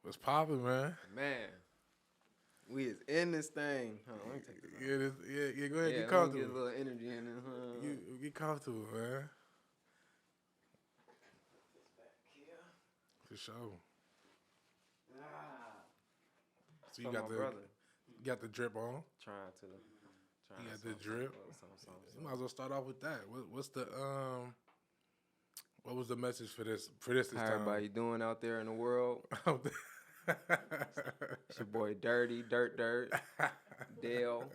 What's poppin', man? Man, we is in this thing. Hold on, let me take this Yeah, out. yeah. Go ahead, Yeah, get let me get a comfortable. little energy in it. Get comfortable, man. This back here. For sure. Ah, So you from my brother. got the drip on. Trying to, You trying got the some, drip. You might as well start off with that. What's the What was the message for this How time? everybody doing out there in the world? It's your boy Dirty, Dirt, Dale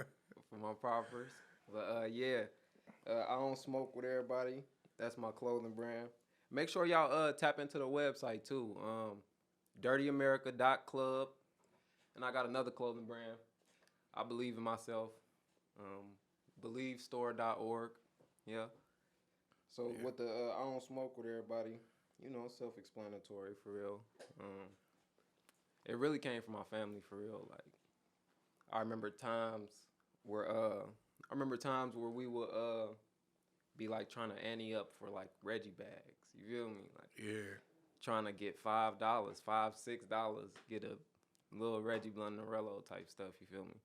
for my proppers. But I don't smoke with everybody. That's my clothing brand. Make sure y'all tap into the website too. DirtyAmerica.club. And I got another clothing brand. I believe in myself. BelieveStore.org. Yeah. So Yeah. with the I don't smoke with everybody. Self-explanatory for real. It really came from my family for real. Like I remember times where we would be like trying to ante up for like Reggie bags. You feel me? Like Yeah. trying to get $5, $6, get a little Reggie Blunderello type stuff. You feel me?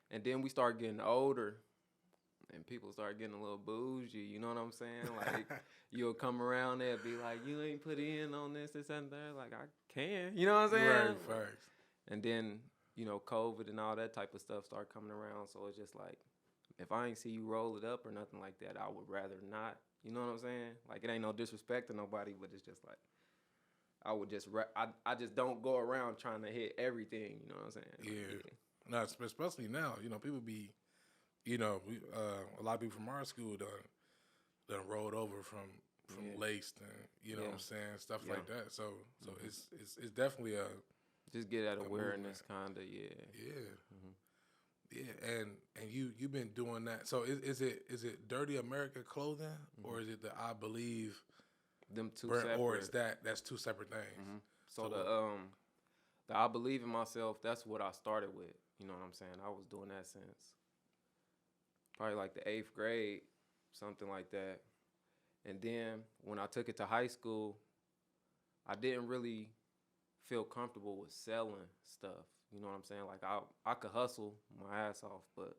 And then we start getting older, and people start getting a little bougie. You know what I'm saying? Like you'll come around there and be like, "You ain't put in on this, and that." Like I can. You know what I'm saying? Right. Facts. And then COVID and all that type of stuff start coming around. So it's just like, if I ain't see you roll it up or nothing like that, I would rather not. You know what I'm saying? Like it ain't no disrespect to nobody, but it's just like I would just I just don't go around trying to hit everything. You know what I'm saying? Yeah. Like, No, especially now. People be, a lot of people from our school done rolled over from laced and what I'm saying, stuff like that. So it's definitely a just get that a awareness, movement. kind of. Yeah. Yeah, and you've been doing that. So is it Dirty America clothing or is it the I Believe Them two brand, separate. or is that's two separate things? So the I believe in myself. That's what I started with. You know what I'm saying? I was doing that since probably like the 8th grade, something like that. And then when I took it to high school, I didn't really feel comfortable with selling stuff. You know what I'm saying? Like I could hustle my ass off, but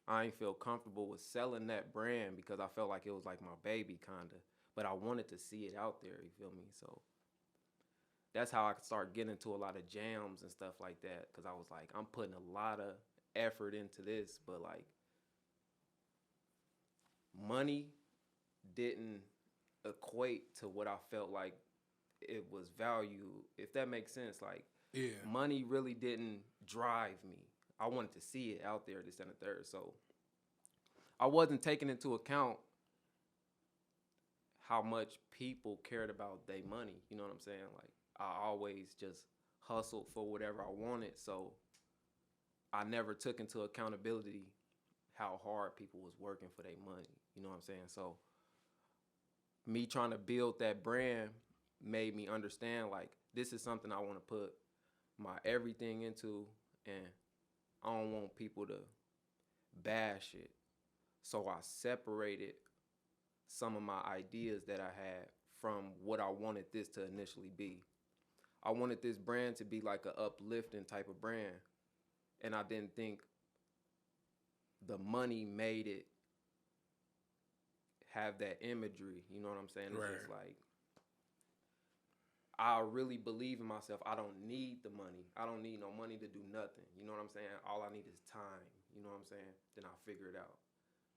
I ain't feel comfortable with selling that brand because I felt like it was like my baby kinda. But I wanted to see it out there, you feel me? So that's how I could start getting into a lot of jams and stuff like that. Cause I was like, I'm putting a lot of effort into this, but like money didn't equate to what I felt like it was value, if that makes sense. Like Yeah. money really didn't drive me. I wanted to see it out there, this and the third. So I wasn't taking into account how much people cared about their money. You know what I'm saying? Like I always just hustled for whatever I wanted. So I never took into accountability how hard people was working for their money. You know what I'm saying? So me trying to build that brand made me understand like this is something I want to put my everything into, and I don't want people to bash it. So I separated some of my ideas that I had from what I wanted this to initially be. I wanted this brand to be like a uplifting type of brand, and I didn't think the money made it have that imagery. You know what I'm saying? It's Right. just like I really believe in myself. I don't need the money. I don't need no money to do nothing. You know what I'm saying? All I need is time. You know what I'm saying? Then I'll figure it out.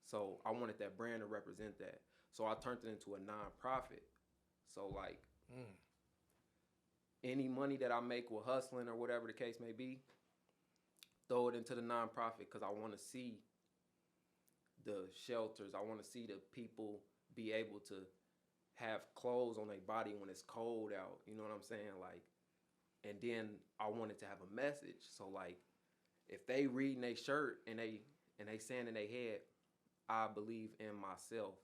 So I wanted that brand to represent that. So I turned it into a nonprofit. So like any money that I make with hustling or whatever the case may be, throw it into the nonprofit because I want to see the shelters. I want to see the people be able to have clothes on their body when it's cold out. You know what I'm saying? Like, and then I wanted to have a message. So like, if they reading their shirt and they saying in their head, I believe in myself.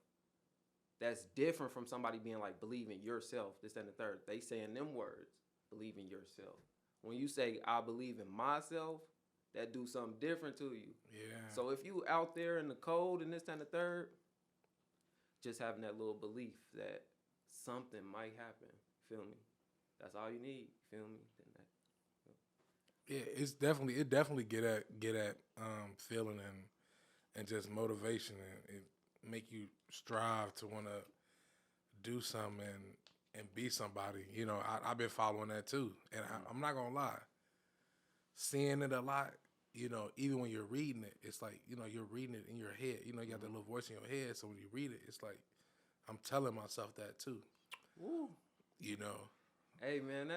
That's different from somebody being like, believe in yourself, this and the third. They saying them words, believe in yourself. When you say, I believe in myself, that do something different to you. Yeah. So if you out there in the cold and this and the third, just having that little belief that something might happen, feel me? That's all you need, feel me? Then Yeah, it definitely get at feeling and just motivation and it make you strive to want to do something and be somebody. I've been following that too, and I'm not gonna lie, seeing it a lot. Even when you're reading it, it's like you're reading it in your head. You got that little voice in your head, so when you read it, it's like I'm telling myself that too. Woo. You know, Hey man,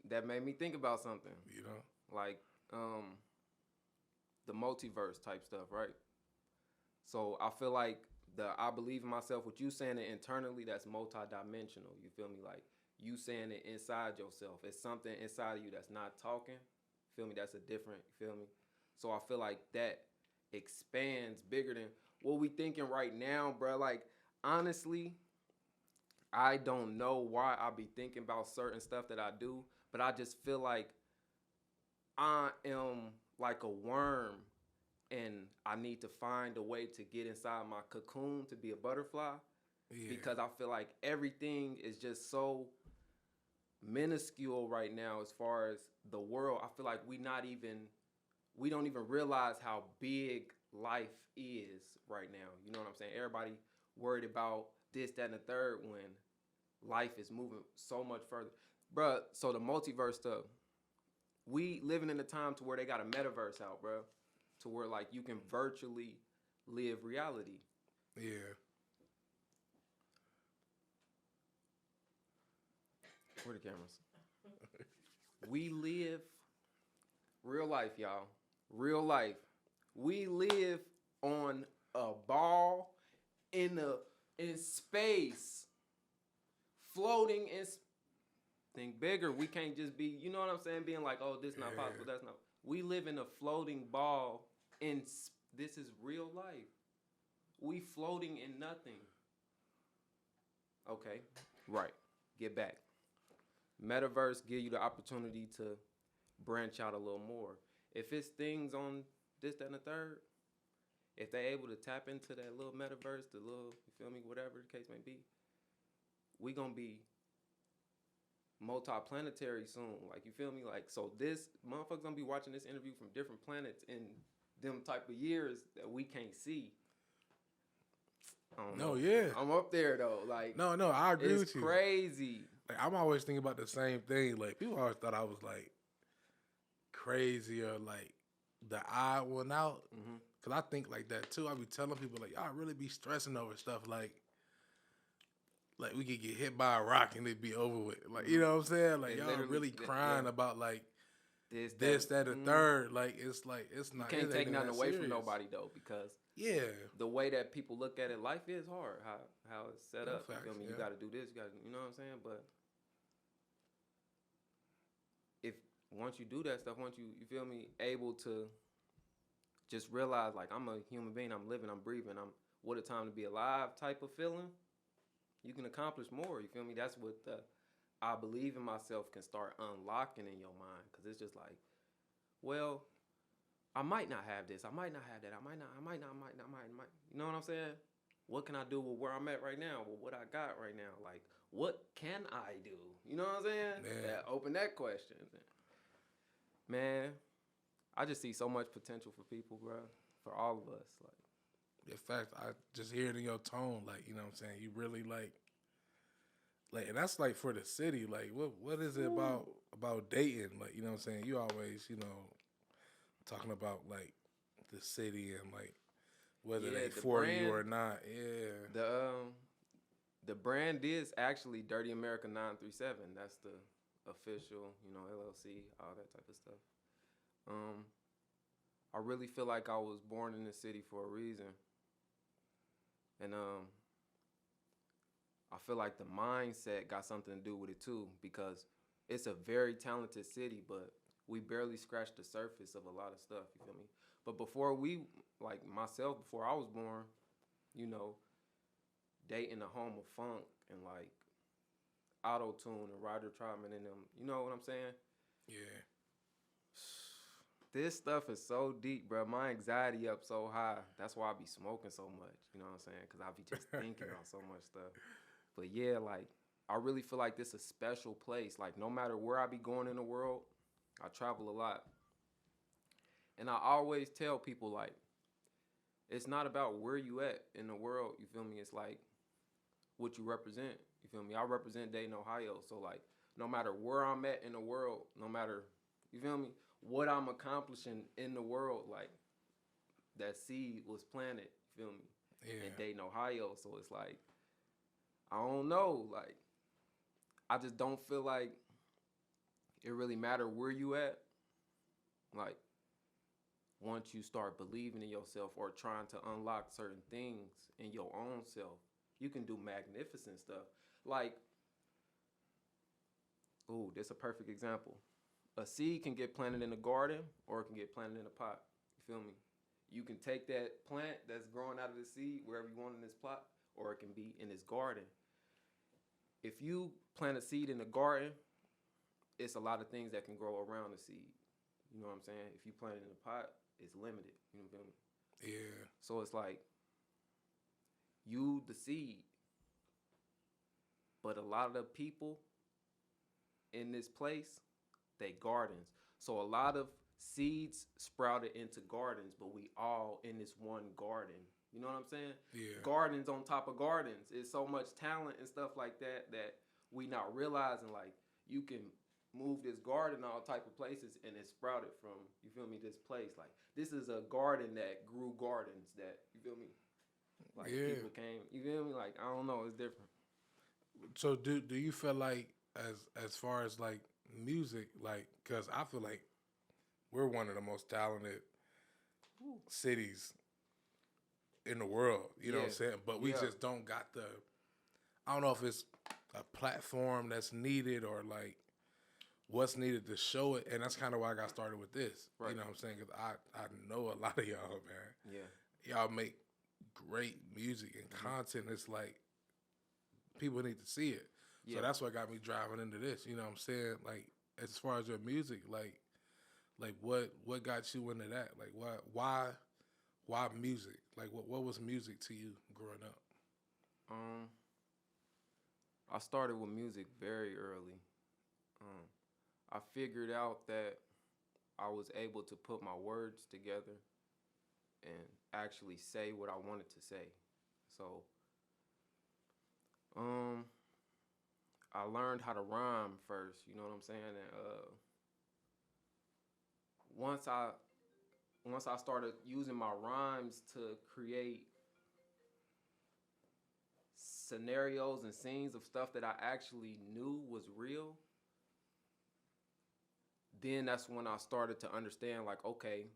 that made me think about something. Like the multiverse type stuff, right? So I feel like the I believe in myself, what you saying it internally, that's multidimensional. You feel me? Like you saying it inside yourself. It's something inside of you that's not talking. Feel me? That's a different, you feel me? So I feel like that expands bigger than what we thinking right now, bro. Like honestly, I don't know why I be thinking about certain stuff that I do, but I just feel like I am like a worm and I need to find a way to get inside my cocoon to be a butterfly. Yeah. Because I feel like everything is just so minuscule right now as far as the world. I feel like we don't even realize how big life is right now. You know what I'm saying? Everybody worried about this, that, and the third when life is moving so much further. Bruh, so the multiverse stuff, we living in a time to where they got a metaverse out, bruh. To where like you can virtually live reality. Yeah. Where the cameras? We live real life, y'all. Real life. We live on a ball in space, floating in. Think bigger. We can't just be, you know what I'm saying? Being like, oh, this not possible. That's not. We live in a floating ball. And this is real life. We floating in nothing. Okay, right. Get back. Metaverse give you the opportunity to branch out a little more. If it's things on this, that, and the third, if they're able to tap into that little metaverse, the little, you feel me, whatever the case may be, we gonna be multi-planetary soon. Like, you feel me? Like, so this motherfuckers gonna be watching this interview from different planets in them type of years that we can't see. No, yeah. I'm up there though. Like, no, I agree with you. It's crazy. Like, I'm always thinking about the same thing. Like, people always thought I was like crazy or like the odd one out. Mm-hmm. Cause I think like that too. I be telling people like, y'all really be stressing over stuff like we could get hit by a rock and it'd be over with. Like, you know what I'm saying? Like, y'all really crying about like this, that, or third. Like, it's not. You can't take nothing away from nobody though, because the way that people look at it, life is hard. How it's set up. Facts, you feel me? You got to do this. You got to, you know what I'm saying? But if once you do that stuff, once you feel me, able to just realize like I'm a human being, I'm living, I'm breathing, what a time to be alive type of feeling, you can accomplish more. You feel me? That's what I believe in myself can start unlocking in your mind, because it's just like, well, I might not have this, I might not have that, I might not. You know what I'm saying? What can I do with where I'm at right now, with what I got right now? Like, what can I do? You know what I'm saying? Yeah. Open that question. Man, I just see so much potential for people, bro. For all of us. Like, in fact, I just hear it in your tone, like, you know what I'm saying? You really like, and that's like for the city. Like, what is it about Dayton? Like, you know what I'm saying? You always, talking about like the city and like whether they for brand, you or not. Yeah. The brand is actually Dirty America 937. That's the official, LLC, all that type of stuff. I really feel like I was born in the city for a reason. And I feel like the mindset got something to do with it too, because it's a very talented city, but we barely scratched the surface of a lot of stuff, you feel me? But before before I was born, Dayton, the home of funk and like auto-tune and Roger Troutman and them, you know what I'm saying? Yeah. This stuff is so deep, bro. My anxiety up so high. That's why I be smoking so much. You know what I'm saying? Because I be just thinking about so much stuff. But yeah, like, I really feel like this is a special place. Like, no matter where I be going in the world, I travel a lot. And I always tell people, like, it's not about where you at in the world, you feel me? It's like what you represent. You feel me? I represent Dayton, Ohio. So like no matter where I'm at in the world, no matter you feel me, what I'm accomplishing in the world, like that seed was planted, you feel me? Yeah. In Dayton, Ohio. So it's like I don't know, like I just don't feel like it really matter where you at. Like once you start believing in yourself or trying to unlock certain things in your own self, you can do magnificent stuff. Like, ooh, this is a perfect example. A seed can get planted in a garden or it can get planted in a pot. You feel me? You can take that plant that's growing out of the seed wherever you want in this plot, or it can be in this garden. If you plant a seed in the garden, it's a lot of things that can grow around the seed. You know what I'm saying? If you plant it in a pot, it's limited. You know what I mean? Yeah. So it's like you the seed, but a lot of the people in this place, they gardens. So a lot of seeds sprouted into gardens, but we all in this one garden. You know what I'm saying? Yeah. Gardens on top of gardens. It's so much talent and stuff like that that we not realizing. Like you can move this garden all type of places and it sprouted from, you feel me, this place. Like this is a garden that grew gardens that, you feel me? Like people came, you feel me? Like I don't know, it's different. So do you feel like as far as like music, like because I feel like we're one of the most talented cities in the world. You know what I'm saying? But we just don't got the. I don't know if it's a platform that's needed or like what's needed to show it, and that's kind of why I got started with this. Right. You know what I'm saying? Because I know a lot of y'all, man. Yeah. Y'all make great music and content. It's like people need to see it. Yeah. So that's what got me driving into this. You know what I'm saying? Like as far as your music, like what got you into that? Like why music? Like what was music to you growing up? I started with music very early. I figured out that I was able to put my words together and actually say what I wanted to say. So, I learned how to rhyme first. You know what I'm saying? And once I started using my rhymes to create scenarios and scenes of stuff that I actually knew was real, then that's when I started to understand, like, okay,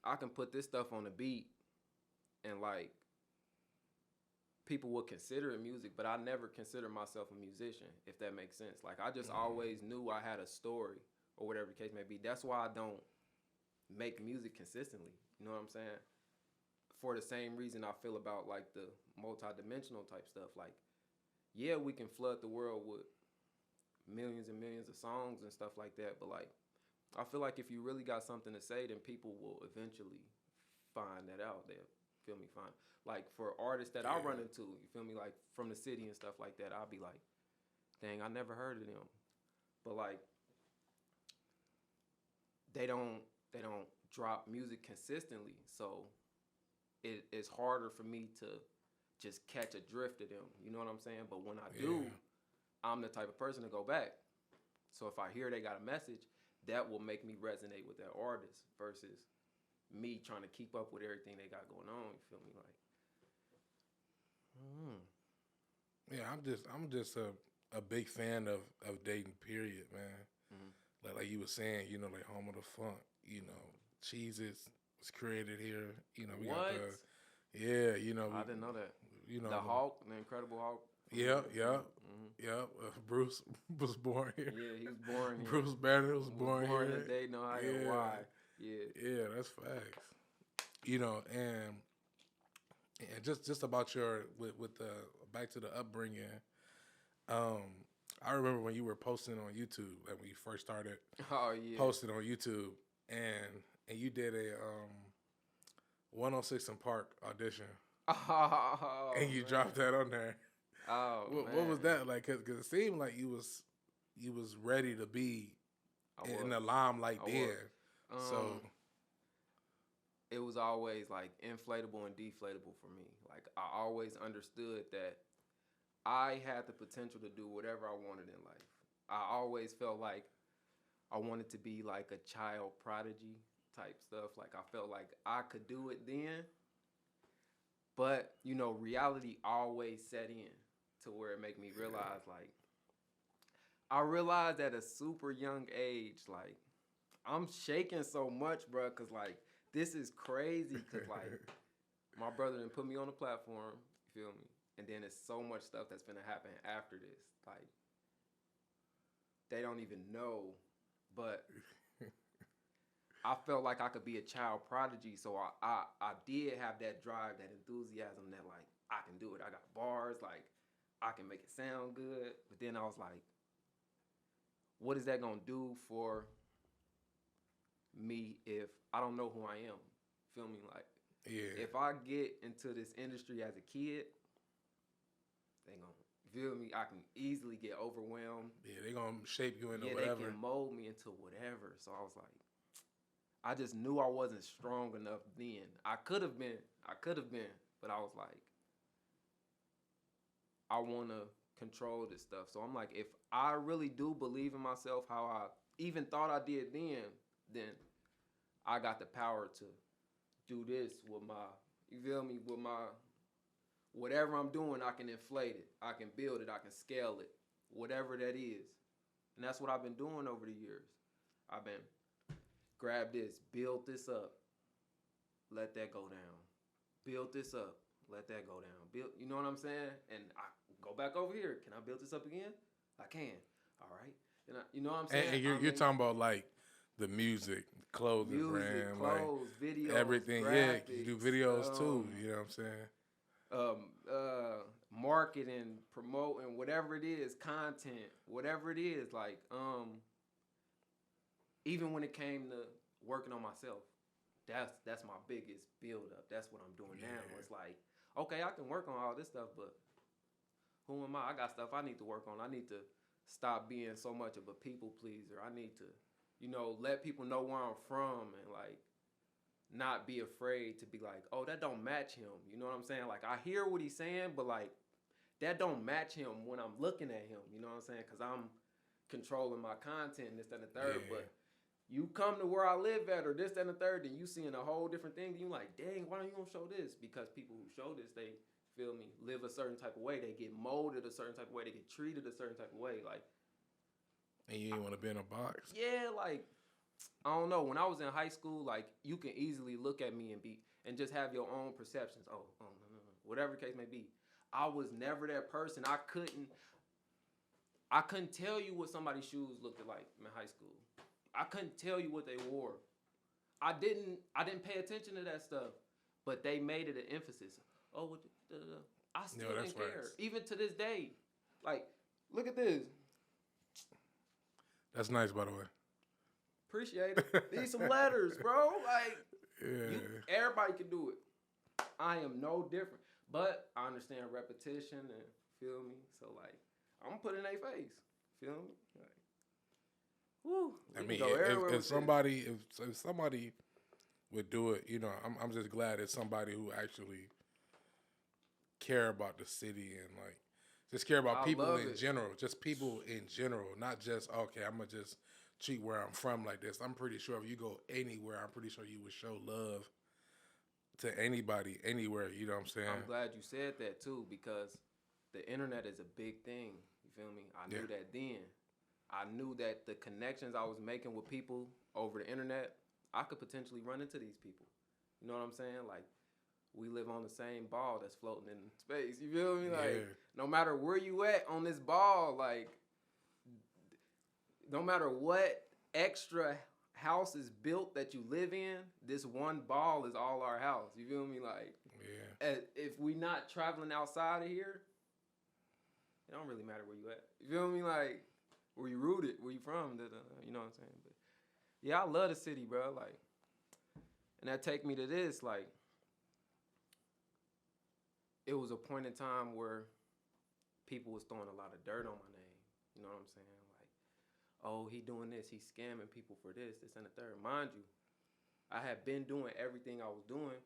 I can put this stuff on the beat and, like, people would consider it music, but I never considered myself a musician, if that makes sense. Like, I just always knew I had a story or whatever the case may be. That's why I don't make music consistently. You know what I'm saying? For the same reason I feel about, like, the multi-dimensional type stuff. Like, yeah, we can flood the world with millions and millions of songs and stuff like that, but, like, I feel like if you really got something to say, then people will eventually find that out. They'll, feel me, find. Like, for artists that I run into, you feel me, like, from the city and stuff like that, I'll be like, dang, I never heard of them. But, like, they don't drop music consistently, so it's harder for me to just catch a drift of them. You know what I'm saying? But when I do, I'm the type of person to go back. So if I hear they got a message, that will make me resonate with that artist versus me trying to keep up with everything they got going on. You feel me? Like, I'm just a big fan of Dayton, period, man. Like you were saying, you know, like home of the funk, you know, Cheez-Its was created here. You know, we got the you know, I didn't know that. You know, the Hulk, the Incredible Hulk. Yeah. Bruce was born here. Yeah, he was born here. Bruce Banner was born here. In Dayton, Ohio. Why? Yeah, that's facts. You know, and just about your with the back to the upbringing. I remember when you were posting on YouTube, like when you first started. Posting on YouTube, and you did a 106 in Park audition. And you dropped that on there. What was that like? Cause it seemed like you was ready to be in the limelight I then. was. So It was always like inflatable and deflatable for me. Like I always understood that I had the potential to do whatever I wanted in life. I always felt like I wanted to be like a child prodigy type stuff. Like I felt like I could do it then, but reality always set in to where it make me realize like I realized at a super young age, like I'm shaking so much, bro, cause like this is crazy, cause like my brother done put me on the platform, you feel me? And then there's so much stuff that's gonna happen after this. Like they don't even know, but I felt like I could be a child prodigy, so I did have that drive, that enthusiasm, that like I can do it. I got bars, like I can make it sound good. But then I was like, what is that gonna do for me if I don't know who I am? Feel me? Like, if I get into this industry as a kid, they gonna feel me. I can easily get overwhelmed. Yeah, they gonna shape you into whatever. They can mold me into whatever. So I was like, I just knew I wasn't strong enough then. I could have been, but I was like, I want to control this stuff. So I'm like, if I really do believe in myself how I even thought I did then I got the power to do this with my, you feel me, with my, whatever I'm doing, I can inflate it. I can build it. I can scale it. Whatever that is. And that's what I've been doing over the years. I've been grab this, build this up, let that go down. Build this up, let that go down. Build, you know what I'm saying? And I go back over here. Can I build this up again? I can. All right. And you know what I'm saying? And you're talking about like the music, clothing brand, clothes, like videos, everything. graphics, Yeah, you do videos too. You know what I'm saying? Marketing, promoting, whatever it is, content, whatever it is, like even when it came to working on myself, that's my biggest build up. That's what I'm doing now. It's like, okay, I can work on all this stuff, but who am I? I got stuff I need to work on. I need to stop being so much of a people pleaser. I need to, let people know where I'm from and like not be afraid to be like, oh, that don't match him. You know what I'm saying? Like I hear what he's saying, but like that don't match him when I'm looking at him. You know what I'm saying? Because I'm controlling my content and this, that, and the third. But you come to where I live at or this, that, and the third, and you seeing a whole different thing. You like, dang, why don't you gonna show this? Because people who show this, they feel me, live a certain type of way. They get molded a certain type of way. They get treated a certain type of way. Like, and you ain't want to be in a box. Yeah, like I don't know. When I was in high school, like you can easily look at me and just have your own perceptions. Oh, no, whatever the case may be. I was never that person. I couldn't tell you what somebody's shoes looked like in high school. I couldn't tell you what they wore. I didn't pay attention to that stuff, but they made it an emphasis. Oh, I still didn't care. Right. Even to this day, like, look at this. That's nice, by the way. Appreciate it. These some letters, bro. Like, everybody can do it. I am no different, but I understand repetition and feel me. So like, I'm gonna put it in their face. Feel me? Like, woo. I mean, if somebody would do it, I'm just glad it's somebody who actually care about the city and like just care about people in general. Just people in general, not just okay. I'm gonna just treat where I'm from like this. I'm pretty sure if you go anywhere, I'm pretty sure you would show love to anybody, anywhere. You know what I'm saying? I'm glad you said that too, because the internet is a big thing. You feel me? I knew that then. I knew that the connections I was making with people over the internet, I could potentially run into these people. You know what I'm saying? Like, we live on the same ball that's floating in space. You feel me? Like, no matter where you at on this ball, like, no matter what extra house is built that you live in, this one ball is all our house. You feel me? Like, if we not traveling outside of here, it don't really matter where you at. You feel me? Like, where you rooted, where you from, you know what I'm saying? But yeah, I love the city, bro. Like, and that take me to this, like, it was a point in time where people was throwing a lot of dirt on my name. You know what I'm saying? Like, oh, he doing this, he's scamming people for this, and the third. Mind you, I had been doing everything I was doing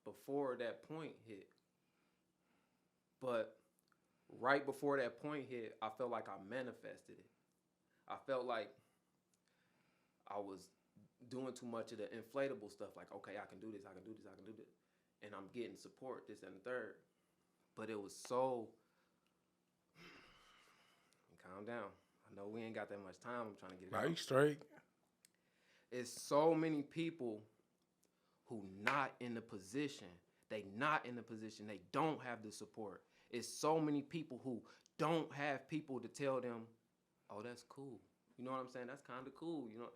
before that point hit. But right before that point hit, I felt like I manifested it. I felt like I was doing too much of the inflatable stuff. Like, okay, I can do this, I can do this, I can do this. And I'm getting support, this and the third. But it was so... Calm down. I know we ain't got that much time. I'm trying to get it out. Are you straight? It's so many people who not in the position. They not in the position. They don't have the support. It's so many people who don't have people to tell them, oh, that's cool. You know what I'm saying? That's kind of cool. You know?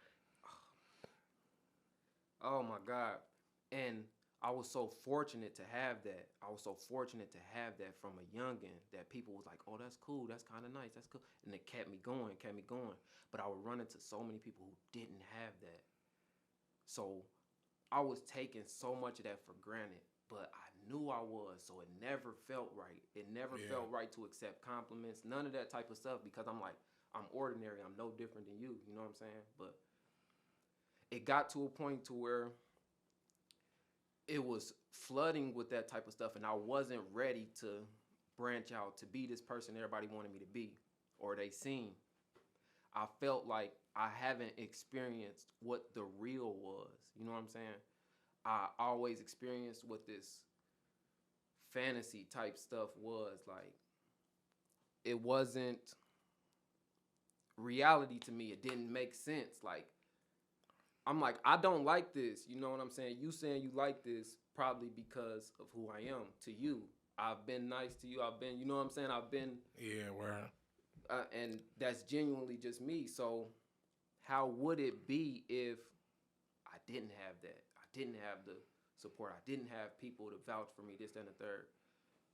Oh, my God. And I was so fortunate to have that. I was so fortunate to have that from a youngin' that people was like, oh, that's cool. That's kind of nice. That's cool. And it kept me going, But I would run into so many people who didn't have that. So I was taking so much of that for granted, but I knew I was, so it never felt right. It never felt right to accept compliments, none of that type of stuff, because I'm like, I'm ordinary. I'm no different than you. You know what I'm saying? But it got to a point to where it was flooding with that type of stuff, and I wasn't ready to branch out to be this person everybody wanted me to be, or they seen. I felt like I haven't experienced what the real was. You know what I'm saying? I always experienced what this fantasy type stuff was. Like, it wasn't reality to me. It didn't make sense. Like, I'm like, I don't like this. You know what I'm saying? You saying you like this probably because of who I am to you. I've been nice to you. I've been, you know what I'm saying? I've been. Yeah, where? And that's genuinely just me. So how would it be if I didn't have that? I didn't have the support. I didn't have people to vouch for me, this, that, and the third.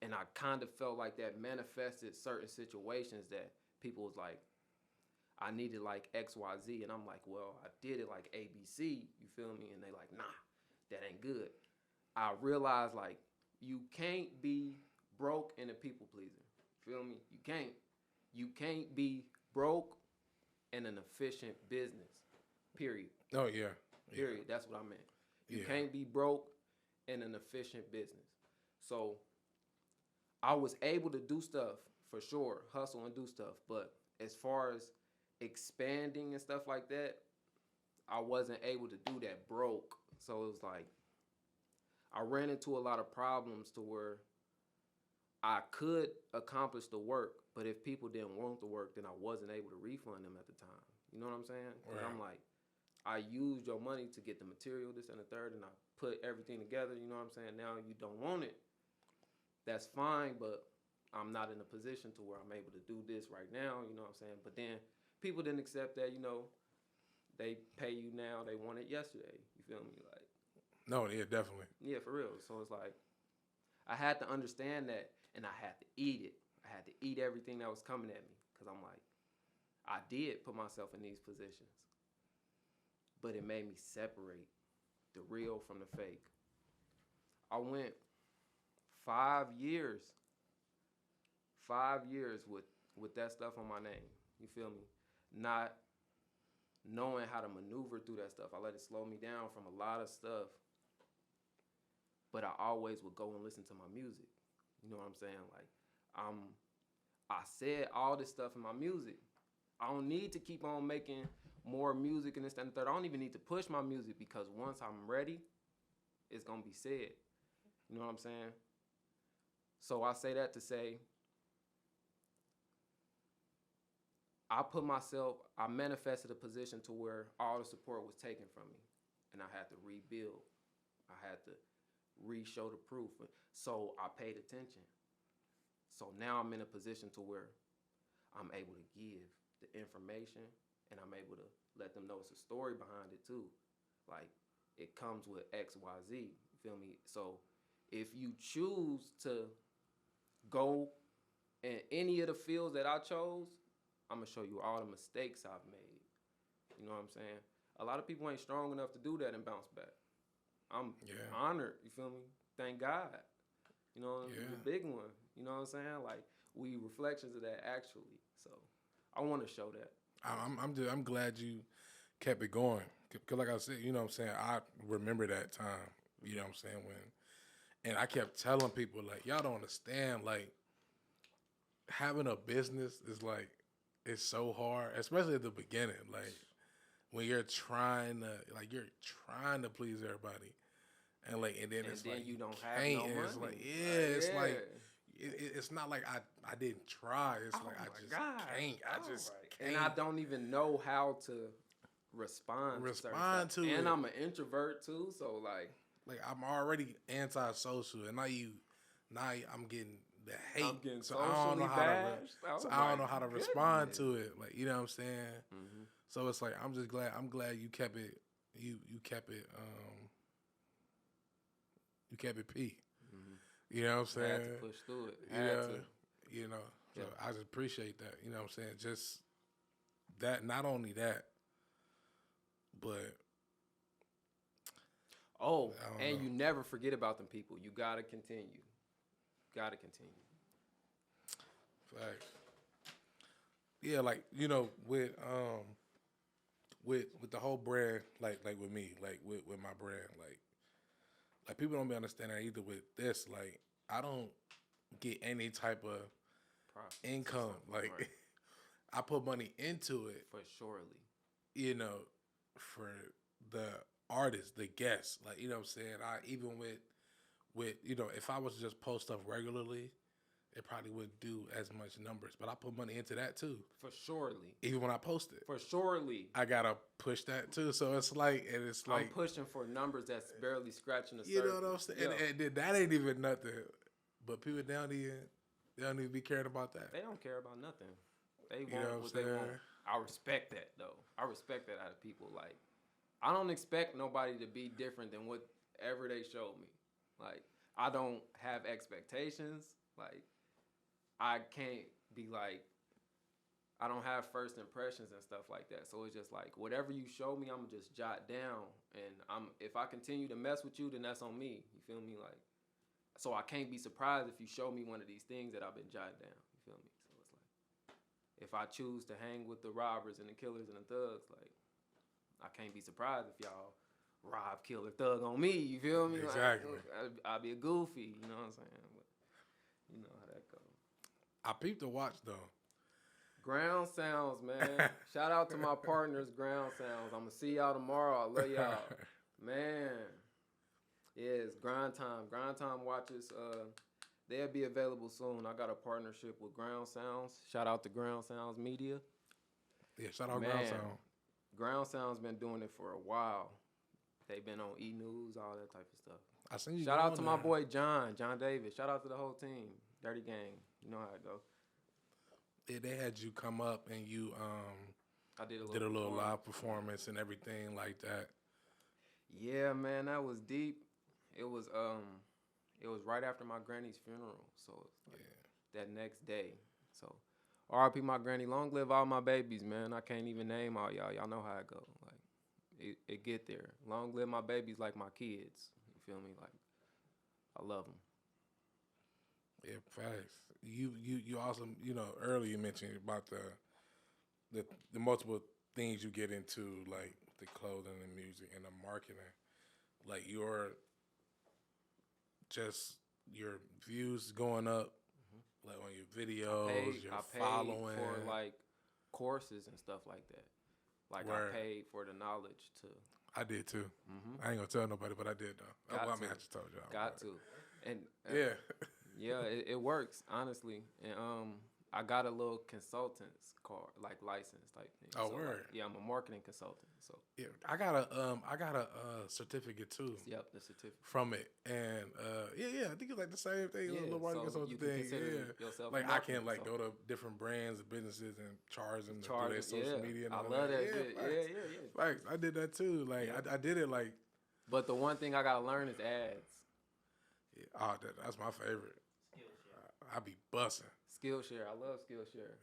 And I kind of felt like that manifested certain situations that people was like, I needed like X, Y, Z. And I'm like, well, I did it like A, B, C. You feel me? And they like, nah, that ain't good. I realized like you can't be broke and a people pleaser. Feel me? You can't. You can't be broke in an efficient business. Period. Oh, yeah. Period. That's what I meant. You can't be broke in an efficient business. So I was able to do stuff for sure, hustle and do stuff. But as far as expanding and stuff like that, I wasn't able to do that broke. So it was like I ran into a lot of problems to where I could accomplish the work, but if people didn't want the work, then I wasn't able to refund them at the time. You know what I'm saying? Because I'm like, I used your money to get the material, this and the third, and I put everything together. You know what I'm saying? Now you don't want it. That's fine, but I'm not in a position to where I'm able to do this right now. You know what I'm saying? But then people didn't accept that. You know, they pay you now. They want it yesterday. You feel me? Like, no, yeah, definitely. Yeah, for real. So it's like I had to understand that, and I had to eat it. I had to eat everything that was coming at me, because I'm like, I did put myself in these positions, but it made me separate the real from the fake. I went 5 years with that stuff on my name. You feel me? Not knowing how to maneuver through that stuff. I let it slow me down from a lot of stuff. But I always would go and listen to my music. You know what I'm saying? Like, I said all this stuff in my music. I don't need to keep on making more music and this, that, and the third. I don't even need to push my music, because once I'm ready, it's going to be said. You know what I'm saying? So I say that to say, I manifested a position to where all the support was taken from me, and I had to rebuild. I had to re-show the proof. So I paid attention. So now I'm in a position to where I'm able to give the information, and I'm able to let them know it's a story behind it too. Like, it comes with X, Y, Z. You feel me? So if you choose to go in any of the fields that I chose, I'm going to show you all the mistakes I've made. You know what I'm saying? A lot of people ain't strong enough to do that and bounce back. I'm honored, you feel me? Thank God. You know, the big one. You know what I'm saying? Like, we reflections of that actually. So I want to show that. I'm glad you kept it going. Cause like I said, you know what I'm saying, I remember that time. You know what I'm saying, and I kept telling people like, y'all don't understand, like having a business is like it's so hard, especially at the beginning. Like when you're trying to please everybody, and then it's like you don't have no money. It's like it's like it's not like I didn't try. It's like I just can't. I just can't. And I don't even know how to respond to it. And I'm an introvert too, so like I'm already antisocial, and now I'm getting the hate. I'm getting so I don't know how bashed. I don't know how to respond to it. Like, you know what I'm saying? Mm-hmm. So it's like I'm glad you kept it. You kept it. You kept it P. Mm-hmm. You know what I'm saying? I had to push through it. You know. So I just appreciate that. You know what I'm saying? Just that. Not only that, but. Oh, and you never forget about them people. You gotta continue. Facts. Yeah, like, you know, with the whole brand, like with me, like with my brand, like people don't be understanding either with this. Like, I don't get any type of income. Like, right. I put money into it for surely. You know, for the artists, the guests. Like, you know what I'm saying? Even with you know, if I was to just post stuff regularly, it probably wouldn't do as much numbers. But I put money into that too. For surely. Even when I post it. For surely. I gotta push that too. So it's like I'm pushing for numbers that's barely scratching the surface. You know what I'm saying? Yeah. And that ain't even nothing. But people they don't even be caring about that. They don't care about nothing. They want what they want. I respect that though. I respect that out of people. Like, I don't expect nobody to be different than whatever they showed me. Like, I don't have expectations. Like, I can't be like, I don't have first impressions and stuff like that. So it's just like, whatever you show me, I'm gonna just jot down. And if I continue to mess with you, then that's on me. You feel me? Like, so I can't be surprised if you show me one of these things that I've been jotting down. You feel me? So it's like, if I choose to hang with the robbers and the killers and the thugs, like, I can't be surprised if y'all rob, kill, or thug on me. You feel me? Exactly. Like, I'll be a goofy. You know what I'm saying? But you know how that goes. I peeped the watch though. Ground Sounds, man. Shout out to my partners, Ground Sounds. I'm gonna see y'all tomorrow. I love y'all, man. Yeah, it's Grind Time. Grind Time watches. They'll be available soon. I got a partnership with Ground Sounds. Shout out to Ground Sounds Media. Yeah, shout out Ground Sound. Ground Sound's been doing it for a while. They've been on E-News, all that type of stuff. I seen you. Shout out to my boy John Davis. Shout out to the whole team. Dirty Gang. You know how it go. Yeah, they had you come up and you I did a little live performance and everything like that. Yeah, man, that was deep. It was right after my granny's funeral, so it's like that next day. So R.I.P. my granny. Long live all my babies, man. I can't even name all y'all. Y'all know how it go. Like, it get there. Long live my babies like my kids. You feel me? Like, I love them. Yeah, facts. You also, you know, earlier you mentioned about the multiple things you get into, like the clothing and music and the marketing. Like your views going up, like on your videos, your following. For like courses and stuff like that. Like, I paid for the knowledge to. I did too. Mm-hmm. I ain't gonna tell nobody, but I did though. I just told y'all. Got to. And yeah. Yeah, it works, honestly. And I got a little consultant's card, like license type thing. Oh, so, word. Like, yeah, I'm a marketing consultant. So yeah, I got a certificate too. Yep, the certificate from it, and I think it's like the same thing. Yeah, a little marketing consultant thing. Yourself like I can like go to different brands and businesses and charge them to do their social media. And I all love that. Yeah. Facts. I did that too. Like I did it like. But the one thing I gotta learn is ads. Yeah, that's my favorite. I be busting. Skillshare. I love Skillshare.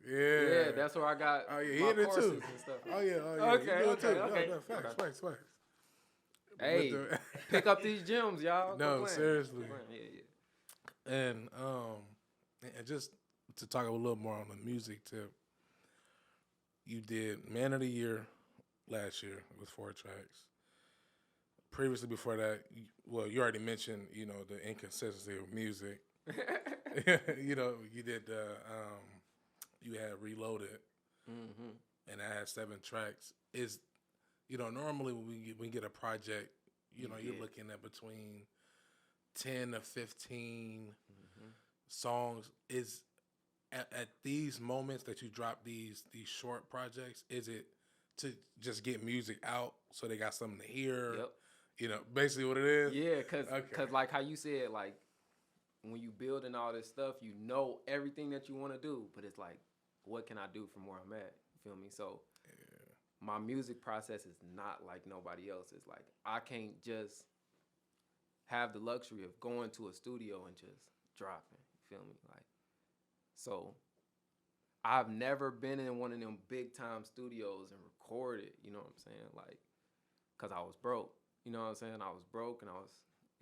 Yeah, that's where I got my courses too. And stuff. Oh yeah. Okay. No, facts. Hey, pick up these gems, y'all. No, seriously. Yeah. And just to talk a little more on the music tip, you did Man of the Year last year with 4 tracks. Previously, before that, you already mentioned, the inconsistency of music. You did you had Reloaded, and I had 7 tracks. Normally when we get a project, you're looking at between 10 to 15 songs. Is at these moments that you drop these short projects, is it to just get music out so they got something to hear? Yep. Basically what it is? Yeah, cause like how you said, like when you building all this stuff, you know everything that you want to do, but it's like, what can I do from where I'm at? You feel me? So my music process is not like nobody else's. Like I can't just have the luxury of going to a studio and just dropping. You feel me? Like, so I've never been in one of them big time studios and recorded, you know what I'm saying? Like, cause I was broke. You know what I'm saying? I was broke and I was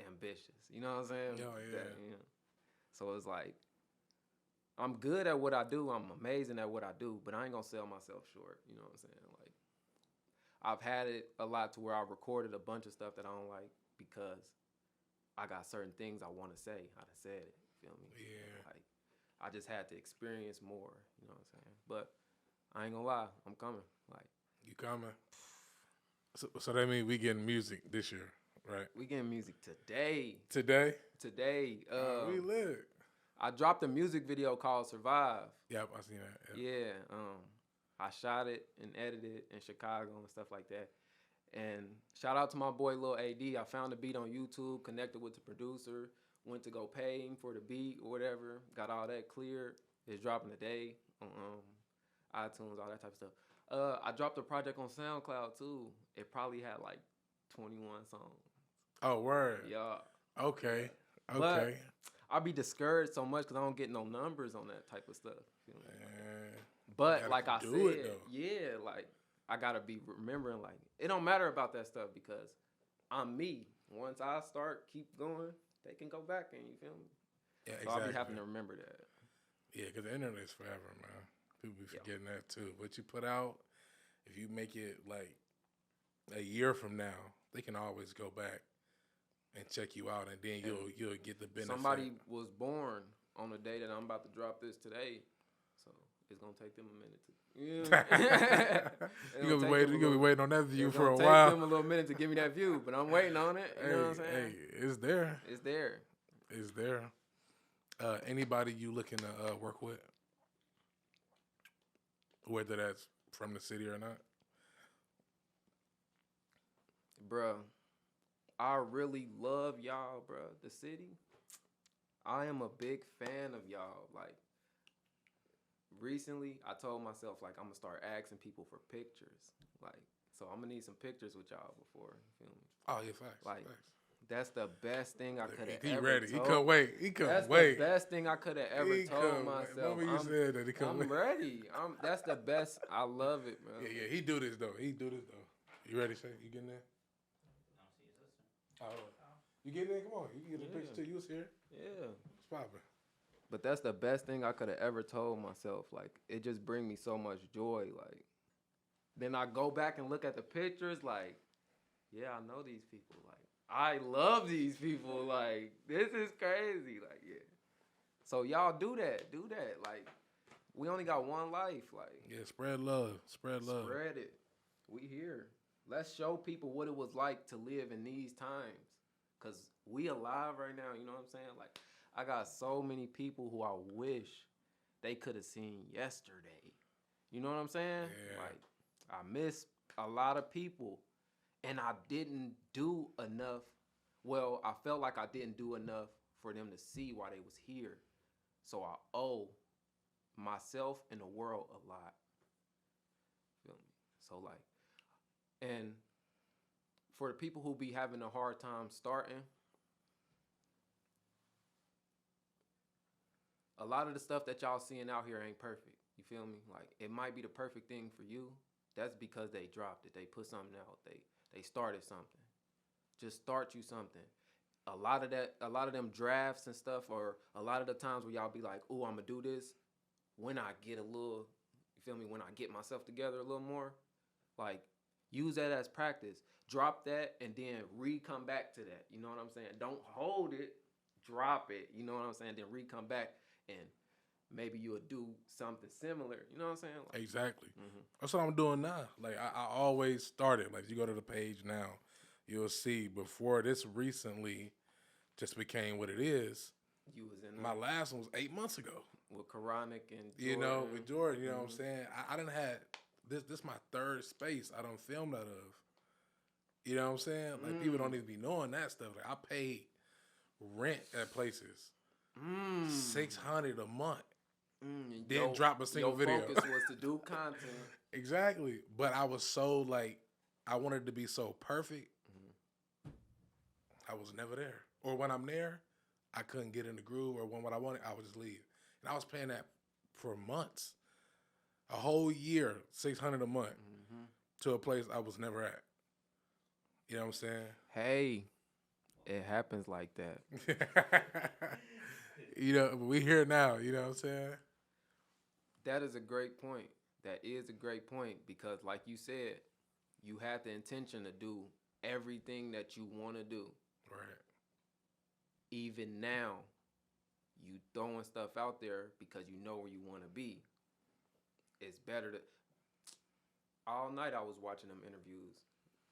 ambitious. You know what I'm saying? Oh, yeah. So it's like, I'm good at what I do. I'm amazing at what I do, but I ain't gonna sell myself short. You know what I'm saying? Like, I've had it a lot to where I recorded a bunch of stuff that I don't like because I got certain things I want to say. I done said it. You feel me? Yeah. Like, I just had to experience more. You know what I'm saying? But I ain't gonna lie, I'm coming. Like, you coming? So that means we getting music this year, right? We getting music today. Today? We lit. I dropped a music video called Survive. Yep, I seen that. Yeah. I shot it and edited it in Chicago and stuff like that. And shout out to my boy Lil AD. I found the beat on YouTube, connected with the producer, went to go pay him for the beat or whatever, got all that cleared. It's dropping today on iTunes, all that type of stuff. I dropped a project on SoundCloud too. It probably had like 21 songs. Oh, word. Yeah. Okay. But I be discouraged so much because I don't get no numbers on that type of stuff. You know? But like I said, yeah, like I gotta be remembering, like it don't matter about that stuff because I'm me. Once I start keep going, they can go back and you feel me. Yeah, so exactly. I'll be having to remember that. Yeah, because the internet is forever, man. People be forgetting that too. What you put out, if you make it like a year from now, they can always go back and check you out, and then you'll get the benefit. Somebody was born on the day that I'm about to drop this today, so it's gonna take them a minute to. You're gonna be waiting on that view for a while. It's gonna take them a little minute to give me that view, but I'm waiting on it. You know what I'm saying? Hey, it's there. It's there. It's there. Anybody you looking to work with, whether that's from the city or not? Bruh, I really love y'all, bruh. The city. I am a big fan of y'all. Like, recently, I told myself, like, I'm going to start asking people for pictures. Like, so I'm going to need some pictures with y'all before. You feel me? Oh, yeah, facts. Like, facts. That's the best thing I could have ever He ready. told. He couldn't wait. He couldn't That's wait. The best thing I could have ever told myself. Remember you said that he couldn't wait. I'm ready. That's the best. I love it, man. Yeah, he do this, though. You ready, Shay? You getting there? Oh. You getting there? Come on. You can get a picture too. You was here. Yeah. It's popping. But that's the best thing I could have ever told myself. Like, it just brings me so much joy. Like, then I go back and look at the pictures, like, yeah, I know these people. Like, I love these people. Like, this is crazy. Like, yeah. So y'all do that. Like, we only got one life. Like, yeah, spread love. Spread it. We here. Let's show people what it was like to live in these times. Because we alive right now, you know what I'm saying? Like, I got so many people who I wish they could have seen yesterday. You know what I'm saying? Yeah. Like, I miss a lot of people. And I didn't do enough. Well, I felt like I didn't do enough for them to see why they was here. So I owe myself and the world a lot. Feel me? So like, and for the people who be having a hard time starting, a lot of the stuff that y'all seeing out here ain't perfect. You feel me? Like, it might be the perfect thing for you. That's because they dropped it. They put something out. They started something. Just start you something. A lot of them drafts and stuff, or a lot of the times where y'all be like, "Ooh, I'm gonna do this." When I get a little, you feel me, when I get myself together a little more, like use that as practice. Drop that and then come back to that. You know what I'm saying? Don't hold it, drop it. You know what I'm saying? Then come back and maybe you'll do something similar. You know what I'm saying? Like, exactly. That's what I'm doing now. Like I always started. Like if you go to the page now, you'll see before this recently just became what it is. You was in my last one was 8 months ago with Quranic and Jordan. You know, with Jordan. You know what I'm saying? I done had this my third space I done filmed out of. You know what I'm saying? Like people don't even be knowing that stuff. Like I paid rent at places, $600 a month. Didn't drop a single video. Your focus was to do content. Exactly, but I was so like I wanted to be so perfect. I was never there, or when I'm there, I couldn't get in the groove. Or when what I wanted, I would just leave. And I was paying that for months, a whole year, $600 a month, to a place I was never at. You know what I'm saying? Hey, it happens like that. You know, we here now. You know what I'm saying? That is a great point. That is a great point because, like you said, you have the intention to do everything that you want to do. Right. Even now, you throwing stuff out there because you know where you want to be. It's better to. All night I was watching them interviews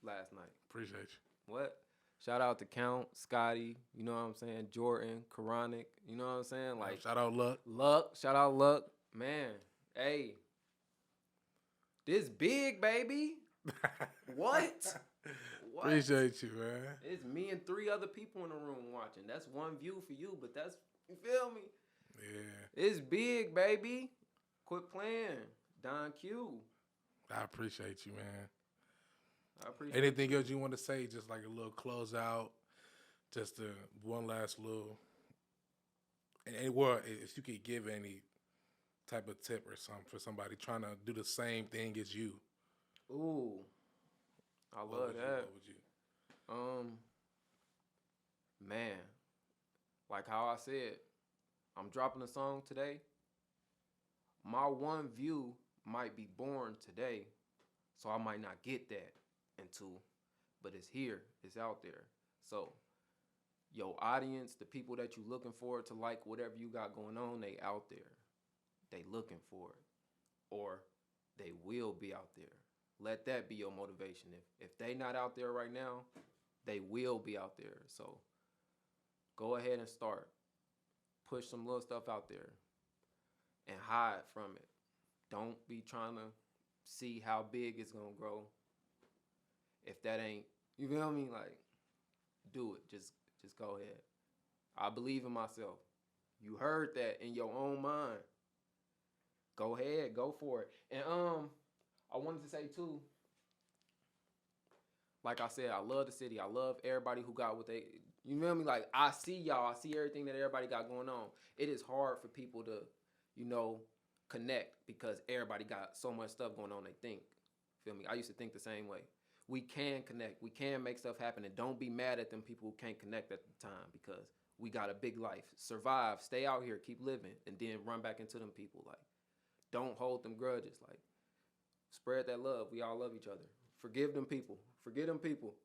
last night. Appreciate you. What? Shout out to Count, Scotty, you know what I'm saying? Jordan, Quranic, you know what I'm saying? Like shout out Luck. Shout out Luck. Man, hey. This big, baby. What? Appreciate you, man. It's me and 3 other people in the room watching. That's one view for you, but that's, you feel me? Yeah. It's big, baby. Quit playing. Don Q. I appreciate you, man. I appreciate Anything else you want to say? Just like a little closeout, just one last little. And well, if you could give any type of tip or something for somebody trying to do the same thing as you. Ooh, I love that. What would you? Man, like how I said, I'm dropping a song today. My one view might be born today, so I might not get that until, but it's here, it's out there. So, your audience, the people that you looking for to like whatever you got going on, they out there. They looking for it, or they will be out there. Let that be your motivation. If they not out there right now, they will be out there. So, go ahead and start. Push some little stuff out there and hide from it. Don't be trying to see how big it's gonna grow. If that ain't, you feel me? Like, do it. Just go ahead. I believe in myself. You heard that in your own mind. Go ahead, go for it. And I wanted to say too, like I said, I love the city. I love everybody who got what they, you feel me? Like, I see y'all. I see everything that everybody got going on. It is hard for people to, connect because everybody got so much stuff going on they think. Feel me? I used to think the same way. We can connect. We can make stuff happen. And don't be mad at them people who can't connect at the time because we got a big life. Survive. Stay out here. Keep living. And then run back into them people. Like, don't hold them grudges. Like, spread that love. We all love each other. Forgive them people. Forget them people.